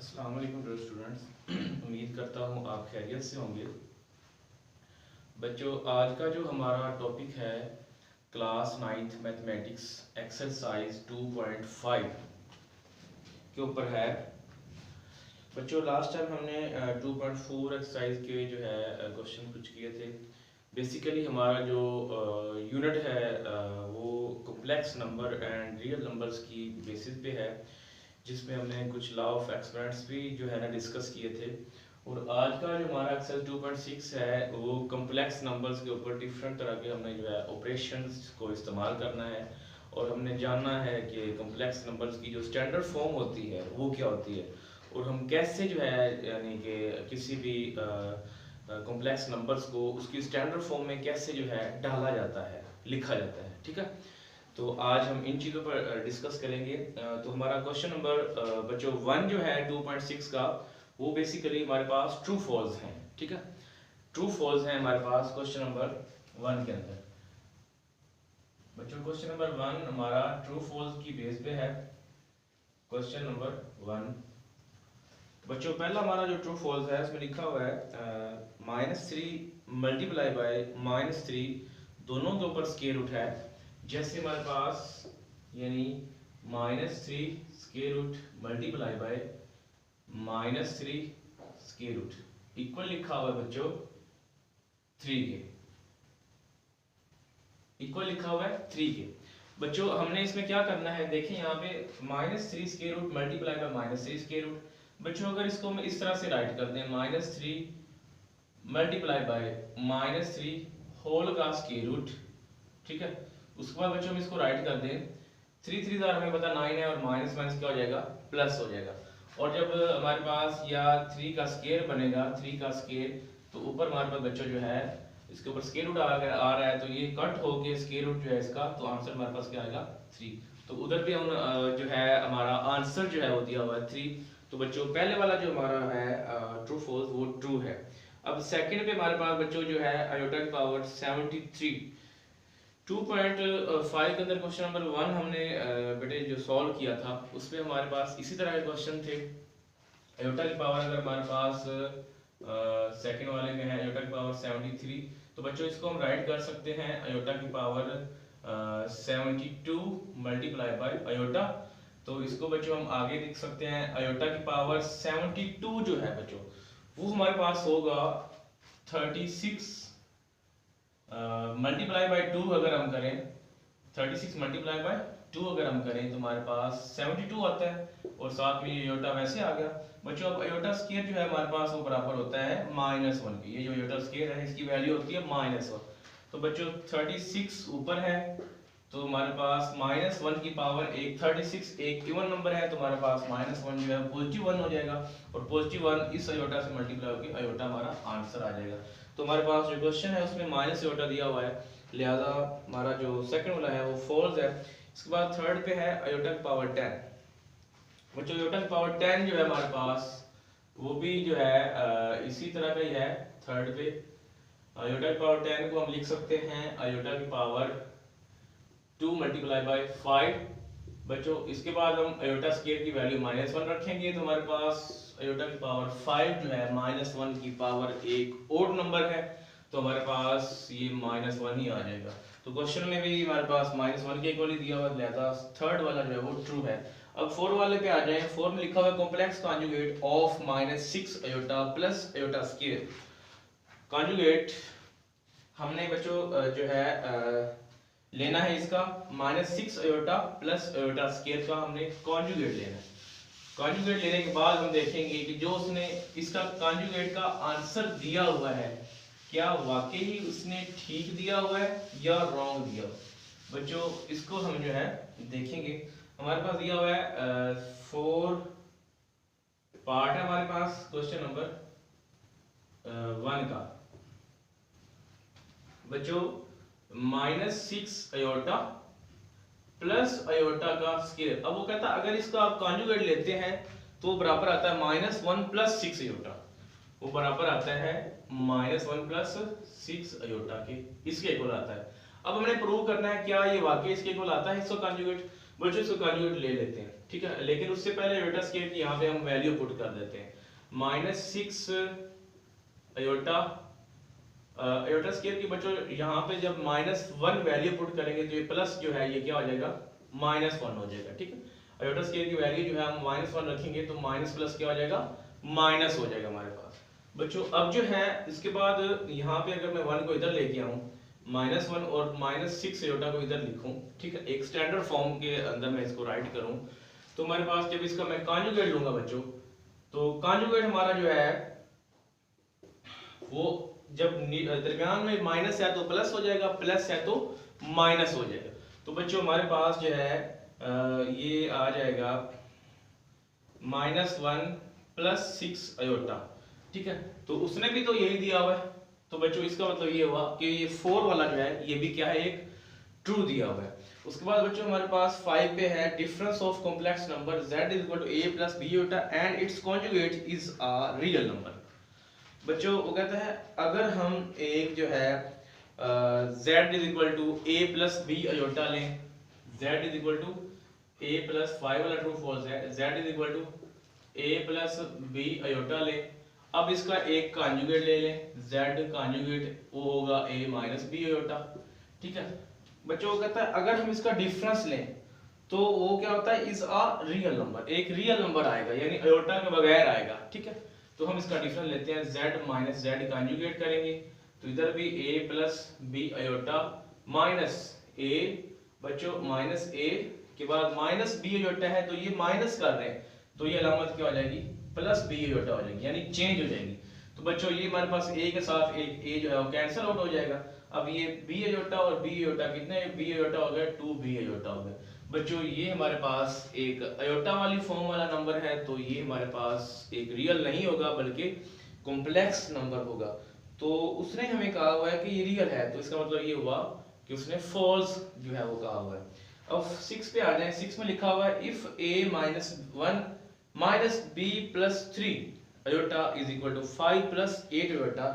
अस्सलाम वालेकुम dear students. उम्मीद करता हूँ आप खैरियत से होंगे। बच्चों, आज का जो हमारा टॉपिक है क्लास 9th मैथमेटिक्स एक्सरसाइज 2.5 के ऊपर है। बच्चों, लास्ट टाइम हमने 2.4 एक्सरसाइज के जो है क्वेश्चन कुछ किए थे। बेसिकली हमारा जो यूनिट है वो complex number and real numbers की बेसिस पे है, जिसमें हमने कुछ लॉ ऑफ एक्सपेरेंट्स भी जो है ना डिस्कस किए थे। और आज का जो हमारा एक्सेल 2.6 है वो कॉम्प्लेक्स नंबर्स के ऊपर डिफरेंट तरह के हमने जो है ऑपरेशंस को इस्तेमाल करना है, और हमने जानना है कि कॉम्प्लेक्स नंबर्स की जो स्टैंडर्ड फॉर्म होती है वो क्या होती है, और हम कैसे जो है यानी कि किसी भी कॉम्प्लेक्स नंबर्स को उसकी स्टैंडर्ड फॉर्म में कैसे जो है डाला जाता है, लिखा जाता है। ठीक है, तो आज हम इन चीज़ों पर डिस्कस करेंगे। तो हमारा क्वेश्चन नंबर बच्चों 1 जो है 2.6 का, वो बेसिकली हमारे पास ट्रू फॉल्स हैं। ठीक है, ट्रू फॉल्स हैं हमारे पास क्वेश्चन नंबर 1 के अंदर। बच्चों, क्वेश्चन नंबर 1 हमारा ट्रू फॉल्स की बेस पे है। क्वेश्चन नंबर 1 बच्चों, पहला हमारा जो ट्रू फॉल्स है उसमें लिखा हुआ है -3 मल्टीप्लाई बाय -3 दोनों के ऊपर स्केयर रूट है। जैसे हमारे पास यानी -3 square root multiply by -3 square root equal लिखा हुआ है बच्चों 3 के, इक्वल लिखा हुआ है 3 के। बच्चों, हमने इसमें क्या करना है, देखें यहाँ पे -3 square root multiply by -3 square root. बच्चों, अगर इसको हम इस तरह से राइट कर दें -3 मल्टीप्लाई बाय -3 होल का स्केयर रूट। ठीक है, उसके बाद बच्चों हम इसको राइट कर दें 3 3 हमें पता 9 है, और माइनस माइनस क्या हो जाएगा, प्लस हो जाएगा। और जब हमारे पास या 3 का स्केयर बनेगा, 3 का स्केयर, तो ऊपर हमारे पास बच्चों जो है इसके ऊपर स्केयर रूट आ रहा है, तो ये कट होके स्केयर रूट जो है इसका, तो आंसर हमारे पास क्या आएगा 3। तो उधर भी हम जो है हमारा आंसर जो है वो दिया हुआ है 3। तो बच्चों पहले वाला जो हमारा है ट्रू फॉल्स वो ट्रू है। अब सेकंड पे हमारे पास बच्चों जो है आयोटा की पावर 73 2.5 के अंदर क्वेश्चन नंबर 1 हमने बेटे जो सॉल्व किया था, उसमें हमारे पास इसी तरह के क्वेश्चन थे। आयोटा की पावर अगर हमारे पास सेकंड वाले में है आयोटा की पावर 73, तो बच्चों इसको हम राइट कर सकते हैं आयोटा की पावर 72 मल्टीप्लाई बाय आयोटा। तो इसको बच्चों हम आगे लिख सकते हैं आयोटा की पावर 72 जो है बच्चों वो हमारे पास होगा 36 मल्टीप्लाई बाय 2 अगर हम करें, 36 मल्टीप्लाई बाय 2 अगर हम करें तो हमारे पास 72 आता है, और साथ में आयोटा वैसे आ गया। बच्चों, अब आयोटा स्क्वायर जो है हमारे पास वो बराबर होता है -1 के। ये जो आयोटा स्क्वायर है इसकी वैल्यू होती है -1। तो बच्चों 36 ऊपर है, तो हमारे पास -1 की पावर एक 36 एक इवन नंबर है, तो हमारे पास -1 जो है पॉजिटिव 1 हो जाएगा, और पॉजिटिव 1 इस आयोटा से मल्टीप्लाई होकर आयोटा हमारा आंसर आ जाएगा। तो हमारे पास जो क्वेश्चन है उसमें माइनस आयोटा दिया हुआ है, लिहाजा हमारा जो सेकंड वाला है वो फॉल्स है। इसके बाद थर्ड पे है आयोटा की पावर 10। बच्चों, आयोटा की पावर 10 जो है हमारे पास वो भी जो है इसी तरह का ही है। थर्ड पे आयोटा की पावर 10 को हम लिख सकते हैं आयोटा की पावर 2 मल्टीप्लाई बाय 5। बच्चों, इसके बाद हम आयोटा स्क्वायर की वैल्यू -1 रखेंगे, तो हमारे पास आयोटा की पावर 5 जो है -1 की पावर एक ओड नंबर है, तो हमारे पास ये -1 ही आ जाएगा। तो क्वेश्चन में भी हमारे पास -1 के इक्वल ही दिया हुआ है, लिहाजा थर्ड वाला जो है वो ट्रू है। अब फोर वाले पे आ जाए। फोर में लिखा हुआ है complex conjugate of -6 iota plus iota square. Conjugate हमने बच्चों जो है लेना है इसका -6 आयोटा प्लस आयोटा स्क्वायर का हमने कॉन्जुगेट लेना है। कॉन्जुगेट लेने के बाद हम देखेंगे कि जो उसने इसका कॉन्जुगेट का आंसर दिया हुआ है क्या वाकई ही उसने ठीक दिया हुआ है या रॉन्ग दिया हुआ है। बच्चों, इसको हम जो है देखेंगे। हमारे पास दिया हुआ है 4 पार्ट है हमारे पास क्वेश्चन नंबर 1 का। बच्चों, -6 आयोटा प्लस आयोटा का स्क्वायर। अब वो कहता है अगर इसका आप कॉन्जुगेट लेते हैं तो बराबर आता है -1 प्लस 6 आयोटा, वो बराबर आता है -1 प्लस 6 आयोटा के, इसके इक्वल आता है। अब हमने प्रूव करना है क्या ये वाकई इसके इक्वल आता है इसका कॉन्जुगेट। बच्चों, इसको कॉन्जुगेट ले लेते हैं। ठीक है, लेकिन उससे पहले आयोटा स्केयर की यहाँ पे हम वैल्यू पुट कर देते हैं। -6 आयोटा आयोटा स्केयर की बच्चों यहाँ पे जब -1 वैल्यू पुट करेंगे तो ये प्लस जो है ये क्या हो जाएगा, -1 हो जाएगा। ठीक है, आयोटा स्केयर की वैल्यू जो है हम -1 रखेंगे तो माइनस प्लस क्या हो जाएगा, माइनस हो जाएगा हमारे पास। बच्चों अब जो है इसके बाद यहाँ पे अगर मैं 1 को इधर लेके आऊँ, -1 और -6 आयोटा को इधर लिखूं, ठीक है, एक स्टैंडर्ड फॉर्म के अंदर मैं इसको राइट करूं, तो हमारे पास जब इसका मैं कॉन्जुगेट लूंगा बच्चों, तो कॉन्जुगेट हमारा जो है वो जब दरमियान में माइनस है तो प्लस हो जाएगा, प्लस है तो माइनस हो जाएगा। तो बच्चों हमारे पास जो है ये आ जाएगा -1 + 6 आयोटा। ठीक है, तो उसने भी तो यही दिया हुआ है, तो बच्चों इसका मतलब ये हुआ कि ये 4 वाला जो है ये भी क्या है, एक ट्रू दिया हुआ है। उसके बाद बच्चों हमारे पास 5 पे है difference of complex number z = a + b iota and it's conjugate is a real number. बच्चों वो कहता है अगर हम एक जो है z = a + b आयोटा लें, z = a + 5 वाला ट्रू फॉल्स है, z = a + b आयोटा लें, अब इसका एक कॉन्जुगेट ले लें, z कॉन्जुगेट वो होगा a - b आयोटा। ठीक है बच्चों, वो कहता है अगर हम इसका डिफरेंस लें तो वो क्या होता है, इज अ रियल नंबर, एक रियल नंबर आएगा यानी आयोटा के बगैर आएगा। ठीक है, तो हम इसका डिफरेंस लेते हैं, z - z कॉन्जुगेट करेंगे तो इधर भी a + b iota minus a, बच्चों -a के बाद -b आयोटा है तो ये माइनस कर रहे हैं तो ये अलामत क्या हो जाएगी, +b आयोटा हो जाएगी, यानी चेंज हो जाएगी। तो बच्चों ये हमारे पास a के साथ एक a जो है वो कैंसिल आउट हो जाएगा। अब ये b आयोटा और b आयोटा कितने, b आयोटा हो गया 2b आयोटा हो गया। बच्चों ये हमारे पास एक आयोटा वाली फॉर्म वाला नंबर है, तो ये हमारे पास एक रियल नहीं होगा बल्कि कॉम्प्लेक्स नंबर होगा। तो उसने हमें कहा हुआ है कि ये रियल है, तो इसका मतलब ये हुआ कि उसने फॉल्स जो है वो कहा हुआ है। अब 6 पे आ जाए, 6 में लिखा हुआ है if a - 1 - b + 3 iota = 5 + 8 iota,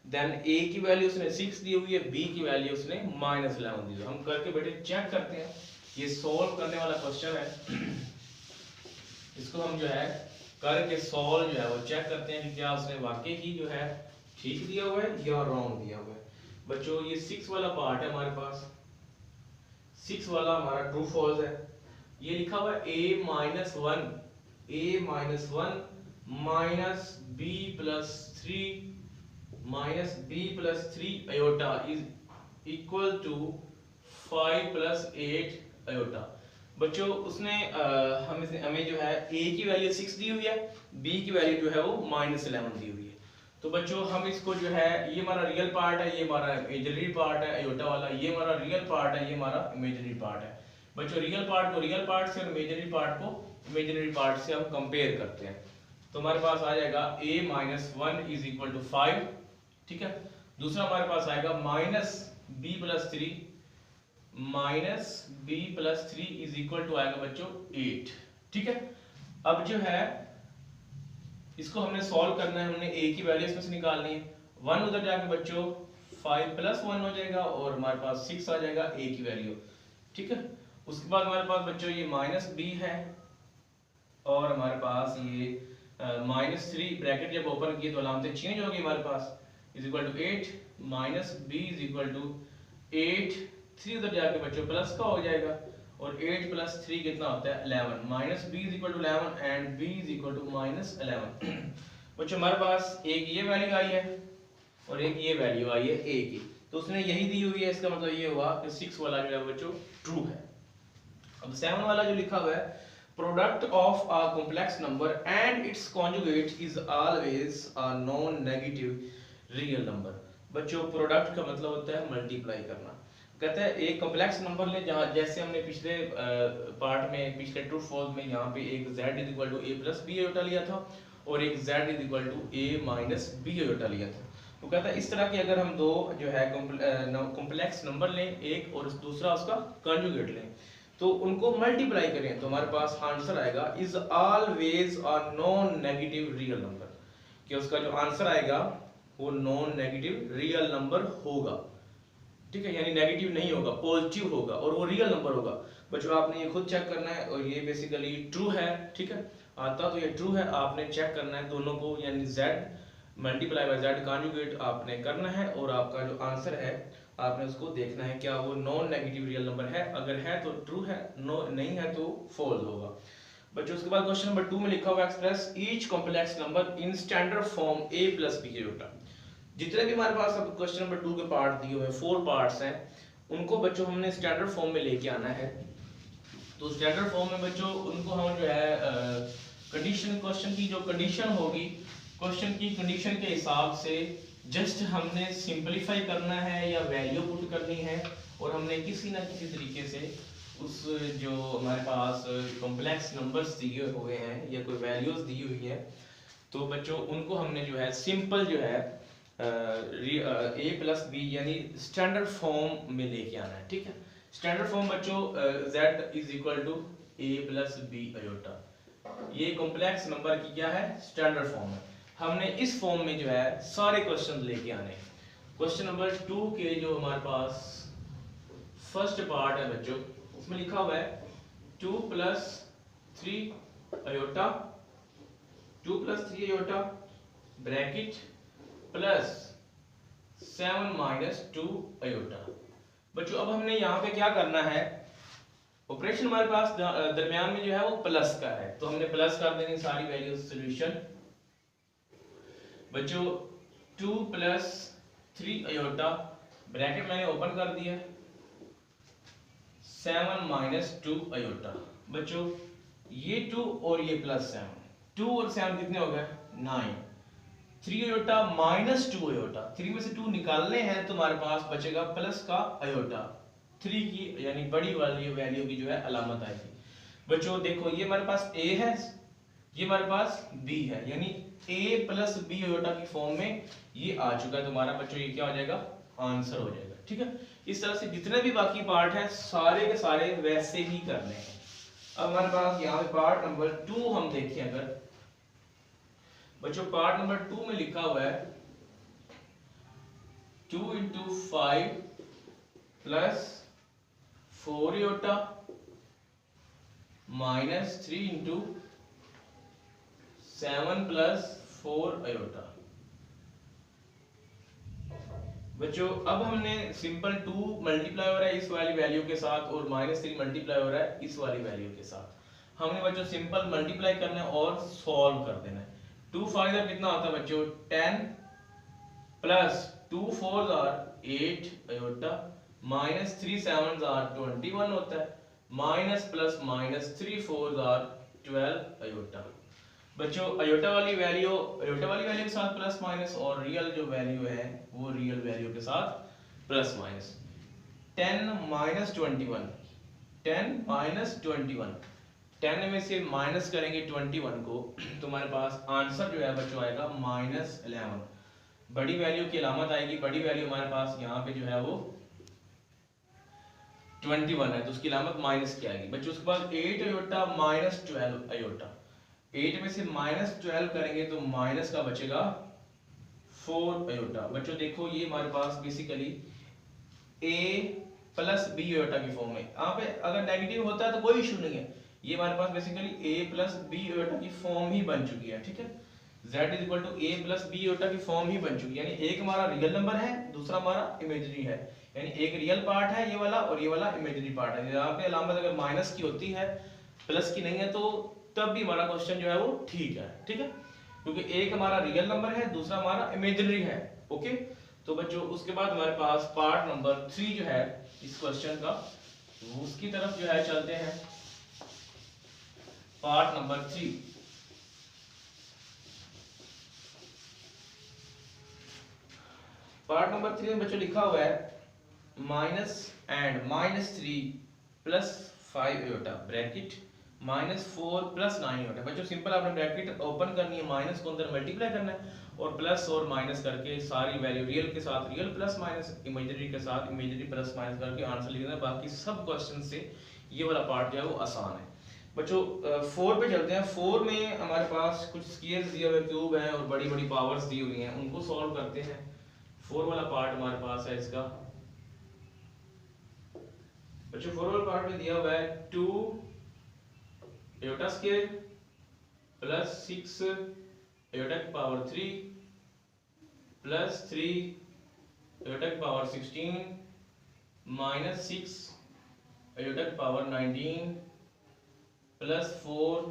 then a की वैल्यू उसने 6 दी हुई है, b की वैल्यू उसने -11 दी है। हम करके बेटे चेक करते हैं, ये सॉल्व करने वाला क्वेश्चन है, इसको हम जो है करके सॉल्व जो है वो चेक करते हैं कि क्या उसने वाकई ही जो है ठीक दिया हुआ है या रॉन्ग दिया हुआ है। बच्चों ये 6 वाला पार्ट है हमारे पास, 6 वाला हमारा ट्रू फॉल्स है। ये लिखा हुआ है a - 1 -b + 3 iota is equal to 5 + 8 iota. बच्चों उसने हमें जो है a की वैल्यू 6 दी हुई है, b की वैल्यू जो है वो -11 दी हुई है। तो बच्चों हम इसको जो है, ये हमारा रियल पार्ट है, ये हमारा इमेजिनरी पार्ट है आयोटा वाला, ये हमारा रियल पार्ट है, ये हमारा इमेजिनरी पार्ट है। बच्चों रियल पार्ट को रियल पार्ट से और इमेजिनरी पार्ट को इमेजिनरी पार्ट से हम कंपेयर करते हैं, तो हमारे पास आ जाएगा a - 1 = 5। ठीक है, दूसरा हमारे पास आएगा -b + 3 इज इक्वल टू आएगा बच्चों 8। ठीक है, अब जो है इसको हमने सॉल्व करना है, हमने a की वैल्यू इसमें से निकालनी है, 1 उधर जाके बच्चों 5 + 1 हो जाएगा और हमारे पास 6 आ जाएगा a की वैल्यू। ठीक है, उसके बाद हमारे पास बच्चों ये -b है और हमारे पास ये -3 ब्रैकेट जब ओपन किए तो अलामतें चेंज होगी हमारे पास, = 8 -b = 8, 3 उधर जाके बच्चों प्लस का हो जाएगा और 8 + 3 कितना होता है 11, -b = 11 एंड b = -11। बच्चों हमारे पास एक ये वैल्यू आई है और एक ये वैल्यू आई है a की, तो उसने यही दी हुई है, इसका मतलब ये हुआ कि 6 वाला जो है बच्चों ट्रू है। अब 7 वाला जो लिखा हुआ है, product of a complex number and it's conjugate is always a non negative real number. बच्चों प्रोडक्ट का मतलब होता है मल्टीप्लाई करना। कहते हैं एक कॉम्प्लेक्स नंबर ले, जहां जैसे हमने पिछले पार्ट में, पिछले ट्रू फॉल्स में यहाँ पे एक z = a + b आयोटा लिया था और एक z = a - b आयोटा लिया था। तो कहता है इस तरह के अगर हम दो जो है कॉम्प्लेक्स नंबर लें, एक और दूसरा उसका कॉन्जुगेट लें, तो उनको मल्टीप्लाई करें तो हमारे पास आंसर आएगा is always a non negative real number, कि उसका जो आंसर आएगा वो नॉन नेगेटिव रियल नंबर होगा। ठीक है, यानी नेगेटिव नहीं होगा, पॉजिटिव होगा और वो रियल नंबर होगा। बच्चों आपने ये खुद चेक करना है और ये बेसिकली ट्रू है, ठीक है, आता तो ये ट्रू है, आपने चेक करना है दोनों को, यानी z multiply by z conjugate आपने करना है और आपका जो आंसर है आपने उसको देखना है क्या वो नॉन नेगेटिव रियल नंबर है, अगर है तो ट्रू है, नो नहीं है तो फॉल्स होगा। बच्चों उसके बाद क्वेश्चन नंबर 2 में लिखा हुआ express each complex number in standard form a plus b iota. जितने भी हमारे पास अब क्वेश्चन नंबर 2 के पार्ट दिए हुए 4 पार्ट्स हैं, उनको बच्चों हमने स्टैंडर्ड फॉर्म में लेके आना है। तो स्टैंडर्ड फॉर्म में बच्चों उनको हम जो है कंडीशन, क्वेश्चन की जो कंडीशन होगी, क्वेश्चन की कंडीशन के हिसाब से जस्ट हमने सिंपलीफाई करना है या वैल्यू पुट करनी है, और हमने किसी ना किसी तरीके से उस जो हमारे पास कॉम्प्लेक्स नंबर्स दिए हुए हैं या कोई वैल्यूज दी हुई है, तो बच्चों उनको हमने जो है सिंपल जो है a प्लस बी यानी स्टैंडर्ड फॉर्म में लेके आना है, ठीक है। स्टैंडर्ड फॉर्म बच्चों z is equal to a plus B iota, ये कॉम्प्लेक्स नंबर की क्या है स्टैंडर्ड फॉर्म है। हमने इस फॉर्म में जो है सारे क्वेश्चन लेके आने हैं। क्वेश्चन नंबर 2 के जो हमारे पास फर्स्ट पार्ट है बच्चों, उसमें लिखा हुआ है 2 plus 3 iota, 2 plus 3 iota bracket plus 7 minus 2 iota. बच्चों अब हमने यहाँ पे क्या करना है, ऑपरेशन हमारे पास दरमियान में जो है वो प्लस का है, तो हमने प्लस कर देनी सारी वैल्यूज सॉल्यूशन। बच्चों 2 प्लस 3 आयोटा ब्रैकेट मैंने ओपन कर दिया, 7 माइनस 2 आयोटा। बच्चों ये 2 और ये प्लस 7, 2 और 7 कितने हो गए 9, 3 आयोटा माइनस 2 आयोटा, 3 में से 2 निकालने हैं तो हमारे पास बचेगा प्लस का आयोटा, 3 की यानी बड़ी वाली वैल्यू की जो है अलामत आएगी। बच्चों देखो ये हमारे पास a है, ये हमारे पास b है, यानी a प्लस बी आयोटा की फॉर्म में ये आ चुका है, तो हमारा बच्चों ये क्या हो जाएगा आंसर हो जाएगा, ठीक है। इस तरह से जितने भी बाकी पार्ट है सारे के सारे वैसे ही करने हैं। अब हमारे पास यहाँ पे पार्ट नंबर 2 हम देखें, अगर बच्चों पार्ट नंबर 2 में लिखा हुआ है 2 into 5 plus 4 iota minus 3 into 7 plus 4 iota. बच्चों अब हमने सिंपल 2 मल्टीप्लाई हो रहा है इस वाली वैल्यू के साथ और माइनस 3 मल्टीप्लाई हो रहा है इस वाली वैल्यू के साथ। हमने बच्चों सिंपल मल्टीप्लाई करना है और सॉल्व कर देना है। 2 5 कितना होता है बच्चों 10 प्लस 2 4 8 आयोटा माइनस 3 7 21 होता है, माइनस प्लस माइनस 3 4 12 आयोटा। बच्चों आयोटा वाली वैल्यू के साथ प्लस माइनस, और रियल जो वैल्यू है वो रियल वैल्यू के साथ प्लस माइनस। 10 माइनस 21, 10 माइनस 21, 10 में से माइनस करेंगे 21 को तो हमारे पास आंसर जो है बच्चों आएगा माइनस 11। बड़ी वैल्यू की अलामत आएगी, बड़ी वैल्यू हमारे पास यहाँ पे जो है वो 21 है, तो उसकी अलामत माइनस की आएगी। बच्चों उसके बाद 8 आयोटा माइनस 12 आयोटा, 8 में से माइनस 12 करेंगे तो माइनस का बचेगा 4 आयोटा। बच्चों देखो ये हमारे पास basically a plus B iota की फॉर्म है, यहाँ पे अगर नेगेटिव होता है तो कोई इशू नहीं है, ये हमारे पास basically a plus B iota की फॉर्म ही बन चुकी है, ठीक है। z is equal to a plus B iota की फॉर्म ही बन चुकी है, यानी एक हमारा रियल नंबर है, दूसरा हमारा इमेजिनरी है, यानी एक रियल पार्ट है ये वाला और ये वाला इमेजिनरी पार्ट है। यहाँ पे अलामत अगर माइनस की होती है प्लस की नहीं है तो तब भी हमारा क्वेश्चन जो है वो ठीक है, ठीक है, क्योंकि एक हमारा रियल नंबर है दूसरा हमारा इमेजिनरी है, ओके। तो बच्चों उसके बाद हमारे पास पार्ट नंबर 3 जो है इस क्वेश्चन का, उसकी तरफ जो है चलते हैं। पार्ट नंबर 3, पार्ट नंबर 3 में बच्चों लिखा हुआ है minus and minus 3 plus 5 iota bracket minus 4 plus 9 iota. बच्चों सिंपल आपने ब्रैकेट ओपन करनी है, माइनस को अंदर मल्टीप्लाई करना है और प्लस और माइनस करके सारी वैल्यू रियल के साथ रियल प्लस माइनस, इमेजिनरी के साथ इमेजिनरी प्लस माइनस करके आंसर लिखना है। बाकी सब क्वेश्चन से ये वाला पार्ट जो है वो आसान है। बच्चों 4 पे चलते हैं। 4 में हमारे पास कुछ स्क्वायर्स दिए हुए, क्यूब हैं और बड़ी बड़ी पावर्स दी हुई हैं, उनको सॉल्व करते हैं। 4 वाला पार्ट हमारे पास है इसका। बच्चों 4 होल पावर में दिया हुआ है 2 आयोटा स्क्वायर प्लस 6 आयोटा की पावर 3 प्लस 3 आयोटा की पावर 16 माइनस 6 आयोटा की पावर 19 प्लस 4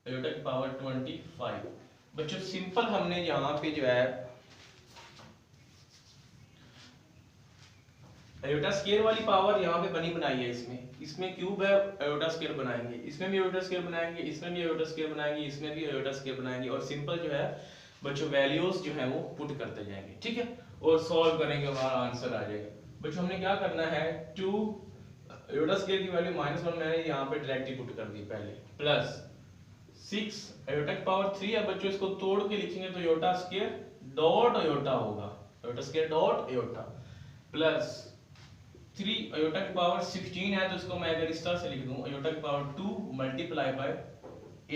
आयोटा की पावर 25। बच्चों सिंपल हमने यहाँ पे जो है आयोटा स्क्वायर वाली पावर यहाँ पे बनी बनाई है, इसमें क्यूब है, आयोटा स्क्वायर बनाएंगे, इसमें भी आयोटा स्क्वायर बनाएंगे, इसमें भी आयोटा स्क्वायर बनाएंगे, इसमें भी आयोटा स्क्वायर बनाएंगे और सिंपल जो है बच्चों वैल्यूज जो है वो पुट करते जाएंगे, ठीक है, और सॉल्व करेंगे, हमारा आंसर आ जाएगा। बच्चों हमने क्या करना है 2 आयोटा स्क्वायर की वैल्यू -1 मैंने यहाँ पे डायरेक्टली पुट कर दी पहले, प्लस 6 आयोटा की पावर 3 है। बच्चों इसको तोड़ के लिखेंगे तो आयोटा स्क्वायर डॉट आयोटा होगा, iota square dot iota, plus 3 iota की पावर 16 है तो इसको मैं अगर इस तरह से लिख दूं आयोटा की पावर 2 मल्टीप्लाई बाय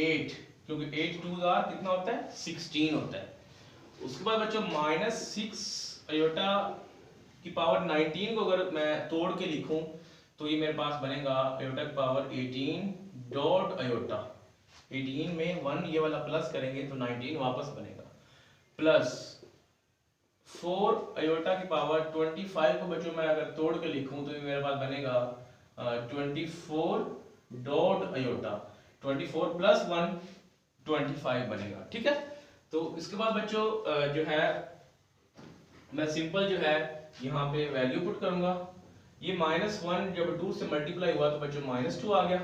8, क्योंकि 8 2 कितना होता है 16 होता है। उसके बाद बच्चों -6 आयोटा की पावर 19 को अगर मैं तोड़ के लिखूं तो ये मेरे पास बनेगा आयोटा की पावर 18 डॉट आयोटा, 18 में 1 ये वाला प्लस करेंगे तो 19 वापस बनेगा, प्लस 4 आयोटा की पावर 25 को बच्चों मैं अगर तोड़ के लिखूं तो ये मेरे पास बनेगा 24 डॉट आयोटा, 24 प्लस 1 25 बनेगा, ठीक है। तो इसके बाद बच्चों जो है मैं सिंपल जो है यहाँ पे वैल्यू पुट करूंगा, ये -1 जब 2 से मल्टीप्लाई हुआ तो बच्चों -2 आ गया,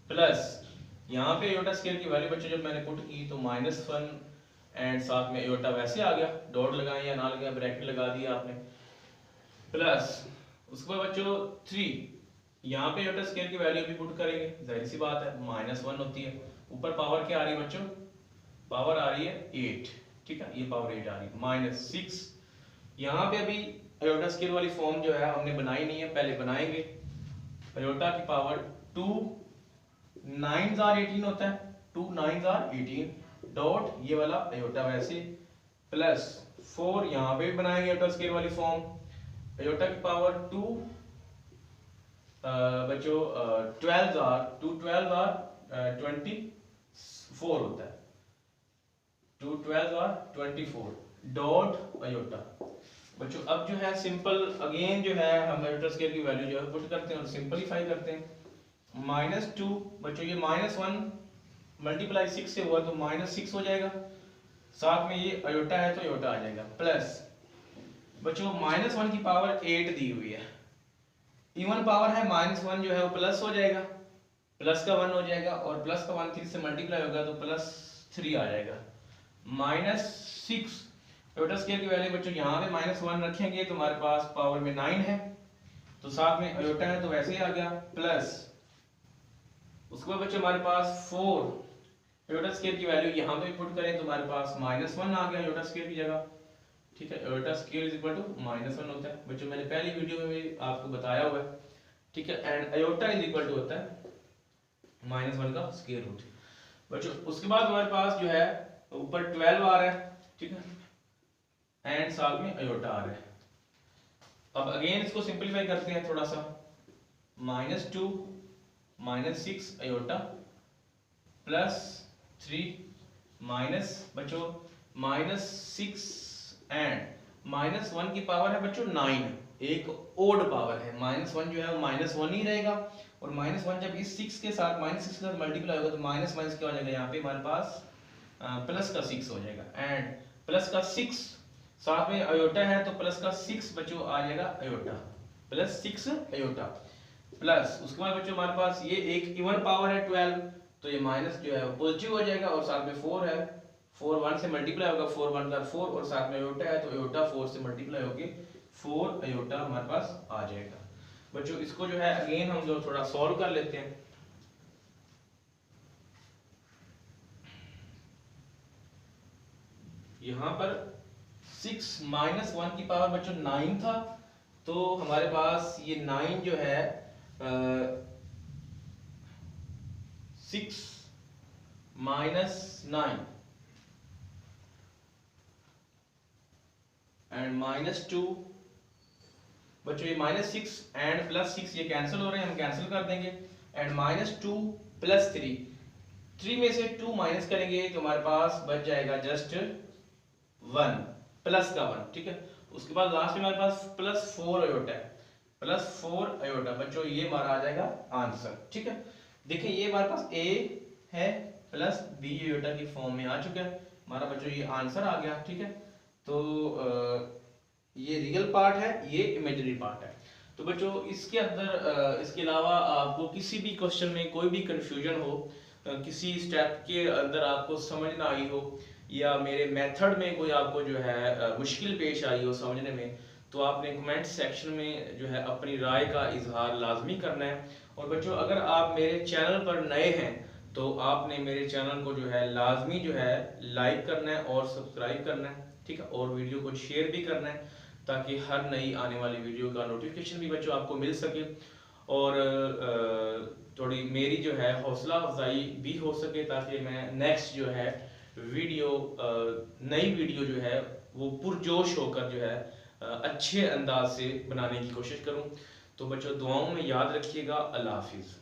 प्लस यहाँ पे आयोटा स्क्वायर की वैल्यू बच्चों जब मैंने पुट की तो -1 एंड साथ में आयोटा वैसे आ गया, डॉट लगाया या ना लगाया ब्रैकेट लगा दिया आपने, प्लस उसके बाद बच्चों 3 यहाँ पे आयोटा स्क्वायर की वैल्यू भी पुट करेंगे, जाहिर सी बात है -1 होती है, ऊपर पावर क्या आ रही है बच्चों, पावर आ रही है 8, ठीक है, ये पावर 8 आ रही है, -6 यहाँ पे अभी आयोटा स्क्वायर वाली फॉर्म जो है हमने बनाई नहीं है, पहले बनाएंगे। आयोटा की पावर 2 9s are 18 होता है, 2 9s are 18 डॉट ये वाला आयोटा वैसे, प्लस 4 यहाँ पे भी बनाएंगे आयोटा स्क्वायर वाली फॉर्म, आयोटा की पावर 2 बच्चों 12 are 24 होता है, 2 12 are 24 डॉट आयोटा। बच्चों अब जो है सिंपल अगेन जो है हम आयोटा स्क्वायर की वैल्यू जो है पुट करते हैं और सिंपलीफाई करते हैं, -2 बच्चों ये -1 मल्टीप्लाई 6 से हुआ तो -6 हो जाएगा, साथ में ये आयोटा है तो आयोटा आ जाएगा, प्लस बच्चों -1 की पावर 8 दी हुई है, इवन पावर है -1 जो है वो प्लस हो जाएगा, प्लस का 1 हो जाएगा और प्लस का 1 3 से मल्टीप्लाई होगा तो +3 आ जाएगा, -6 आयोटा स्क्वायर की वैल्यू बच्चों यहाँ पे -1 रखेंगे तो हमारे पास पावर में 9 है तो साथ में आयोटा है तो वैसे ही आ गया, प्लस उसके बाद बच्चों हमारे पास 4 आयोटा स्क्वायर की वैल्यू यहाँ पे पुट करें तो हमारे पास -1 आ गया आयोटा स्क्वायर की जगह, ठीक है, iota square is equal to -1 होता है बच्चों, मैंने पहली वीडियो में भी आपको बताया हुआ है, ठीक है, and iota is equal to होता है -1 का स्क्वायर रूट बच्चों। उसके बाद हमारे पास जो है ऊपर 12 आ रहा है, ठीक है, एंड साथ में आयोटा आ रहा है। अब अगेन इसको सिंपलीफाई करते हैं थोड़ा सा, -2 -6 आयोटा प्लस 3 माइनस बच्चों -6 एंड -1 की पावर है बच्चों 9, एक ओड पावर है, -1 जो है वो -1 ही रहेगा और -1 जब इस 6 के साथ मल्टीप्लाई होगा तो माइनस माइनस क्या हो जाएगा, यहाँ पे हमारे पास प्लस का 6 हो जाएगा, एंड प्लस का 6 साथ में आयोटा है तो प्लस का 6 बच्चों आ जाएगा आयोटा, प्लस 6 आयोटा, प्लस उसके बाद बच्चों हमारे पास ये एक इवन पावर है 12 तो ये माइनस जो है पॉजिटिव हो जाएगा और साथ में 4 है, 4 1 से मल्टीप्लाई होगा, 4 1 का 4 और साथ में आयोटा है तो आयोटा 4 से मल्टीप्लाई होके 4 आयोटा हमारे पास आ जाएगा बच्चों। इसको जो है अगेन हम जो थोड़ा सॉल्व कर लेते हैं, यहाँ पर 6 -1 की पावर बच्चों 9 था तो हमारे पास ये 9 जो है 6 -9 एंड -2 बच्चों ये -6 एंड +6 ये कैंसिल हो रहे हैं, हम कैंसिल कर देंगे। एंड -2 + 3, 3 में से 2 माइनस करेंगे तो हमारे पास बच जाएगा जस्ट 1 प्लस का 1, ठीक है। उसके बाद लास्ट में हमारे पास +4 अयोटा है, +4 अयोटा। बच्चों ये हमारा आ जाएगा आंसर, ठीक है। देखिए ये हमारे पास a है प्लस b अयोटा की फॉर्म में आ चुका है हमारा बच्चों, ये आंसर आ गया, ठीक है। तो ये रियल पार्ट है, ये इमेजिनरी पार्ट है। तो बच्चों इसके अंदर इसके अलावा आपको किसी भी क्वेश्चन में कोई भी कंफ्यूजन हो, किसी स्टेप के अंदर आपको समझ ना आई हो, या मेरे मेथड में कोई आपको जो है मुश्किल पेश आई हो समझने में, तो आपने कमेंट सेक्शन में जो है अपनी राय का इजहार लाजमी करना है। और बच्चों अगर आप मेरे चैनल पर नए हैं तो आपने मेरे चैनल को जो है लाजमी जो है लाइक करना है और सब्सक्राइब करना है, ठीक है। और वीडियो को शेयर भी करना है ताकि हर नई आने वाली वीडियो का नोटिफिकेशन भी बच्चों आपको मिल सके, और थोड़ी मेरी जो है हौसला अफजाई भी हो सके, ताकि मैं नेक्स्ट जो है वीडियो नई वीडियो जो है वो पुरजोश होकर जो है अच्छे अंदाज से बनाने की कोशिश करूं। तो बच्चों दुआओं में याद रखिएगा। अल्लाह हाफिज़।